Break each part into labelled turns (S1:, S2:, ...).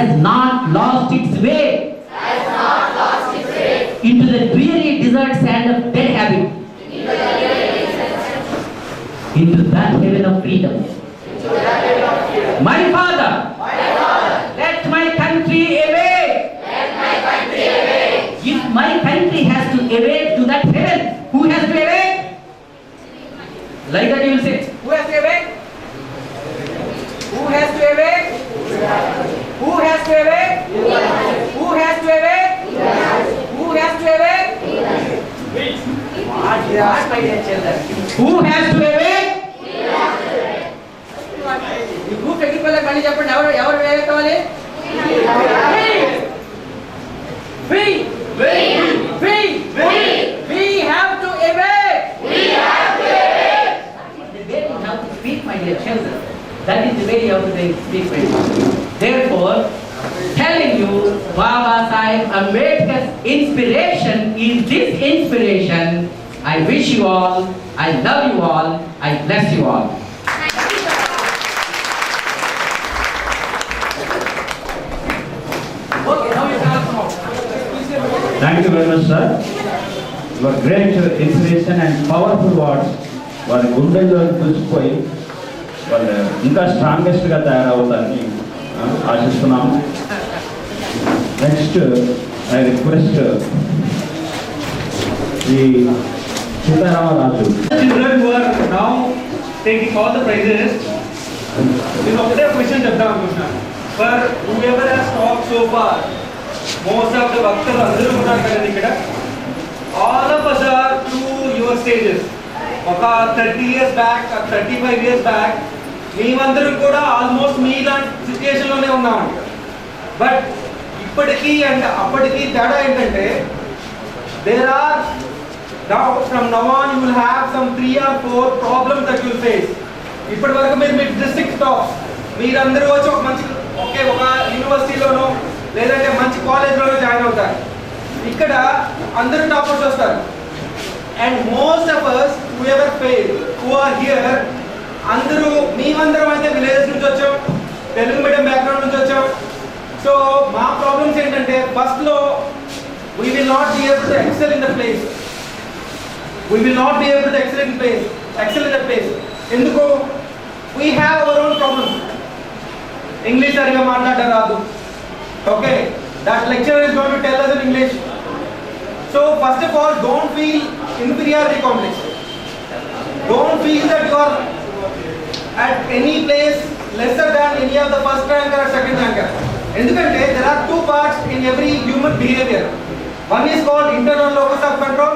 S1: has not lost its way into the dreary desert sand of dead habit, into that heaven of freedom. My Father, let my country awake. If my country has to awake to that heaven, who has to awake? Like that you will say, who has to awake? Who has to awake? Who has to awake? Who has to awake? Who has to awake? What, my dear children? Who has to awake? ఈ group technique వాళ్ళకి మళ్ళీ చెప్పండి, ఎవరు వేరే కావాలి? We have to awake. The way you have to speak, my dear children, that is the way you have to speak, my dear. Therefore, telling you, Baba Sahib Ambedkar's inspiration is this inspiration. I wish you all, I love you all, I bless you all.
S2: Thank you very much, sir. Your great inspiration and powerful words. వారి గుండెల్లో చూసిపోయి వాళ్ళు ఇంకా స్ట్రాంగెస్ట్గా తయారవుతారని ఆశిస్తున్నాము. Next I request Shri Sitaramaraju.
S3: Children who are now taking all the prizes, నేను ఒకటే question చెప్తాను అనుకుంటున్నాను. For whoever has talked so far, most of the భక్తులు అందరూ ఉన్నారు కదండి ఇక్కడ. All of us are to your stages. ఒక 30 years back, 35 years back, మేమందరం కూడా ఆల్మోస్ట్ మీ ఇలాంటి సిచ్యుయేషన్లోనే ఉన్నాము. బట్ ఇప్పటికీ అండ్ అప్పటికి తేడా ఏంటంటే, there are now from now on you will have some 3 or 4 problems that you will face. ఇప్పటి వరకు మీరు మీ డిస్ట్రిక్ట్ టాప్స్ మీరందరూ వచ్చి ఒక యూనివర్సిటీలోనో లేదంటే మంచి కాలేజ్లోనో జాయిన్ అవుతారు. ఇక్కడ అందరూ టాపర్స్ వస్తారు. And most of us whoever fail who are here, అందరూ మేమందరం అయితే విలేజెస్ నుంచి వచ్చాం, తెలుగు మీడియం బ్యాక్గ్రౌండ్ నుంచి వచ్చాం. సో మా ప్రాబ్లమ్స్ ఏంటంటే, ఫస్ట్లో we will not be able to excel in the place. We will not be able to excel in the place. ఎందుకు? We have our own problems. English సరిగా మాట్లాడడం రాదు. Okay, that lecturer is going to tell us in English. So first of all, don't feel inferiority complex. Don't feel that you are at any place lesser than any of the first ranker or second ranker. ఎందుకంటే there are 2 parts in every human behavior. One is called internal locus of control.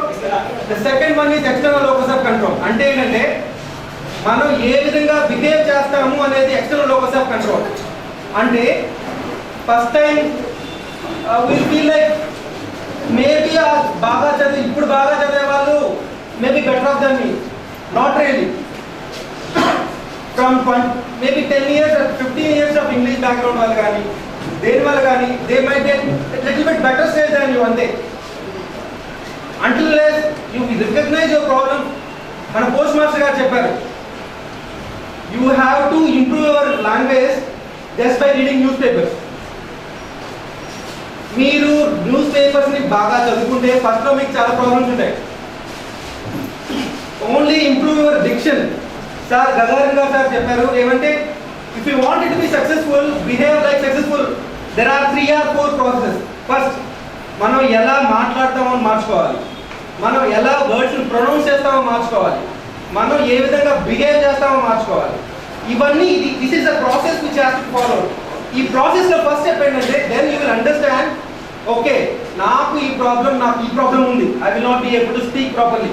S3: The second one is external locus of control. అంటే ఏంటంటే మనం ఏ విధంగా behave చేస్తాము అనేది external locus of control. అంటే first time we feel like maybe ఇప్పుడు బాగా చదివే వాళ్ళు maybe better off than me. Not really. From maybe 10 years or 15 years of English background వాళ్ళు కానీ దేని వల్ల కానీ they might be a little bit better stage than you అంతే. Until you recognize your problem, మన పోస్ట్ మాస్టర్ గారు చెప్పారు, you have to improve your language just by reading newspapers. మీరు న్యూస్ పేపర్స్ని బాగా చదువుకుంటే ఫస్ట్లో మీకు చాలా ప్రాబ్లమ్స్ ఉంటాయి. Only improve your diction. Sir Gagarin గారు సార్ చెప్పారు ఏమంటే, if you want to be successful, behave like successful, there are 3 or 4 processes. First, మనం ఎలా మాట్లాడతామో మార్చుకోవాలి, మనం ఎలా వర్డ్స్ని ప్రొనౌన్స్ చేస్తామో మార్చుకోవాలి, మనం ఏ విధంగా బిహేవ్ చేస్తామో మార్చుకోవాలి. ఇవన్నీ this is the process which has to follow. ఈ ప్రాసెస్లో ఫస్ట్ స్టెప్ ఏంటంటే, then you will understand, okay నాకు ఈ ప్రాబ్లం ఉంది, I will not be able to speak properly.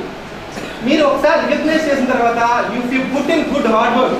S3: మీరు ఒకసారి రికగ్నైజ్ చేసిన తర్వాత, if you put in good hard work,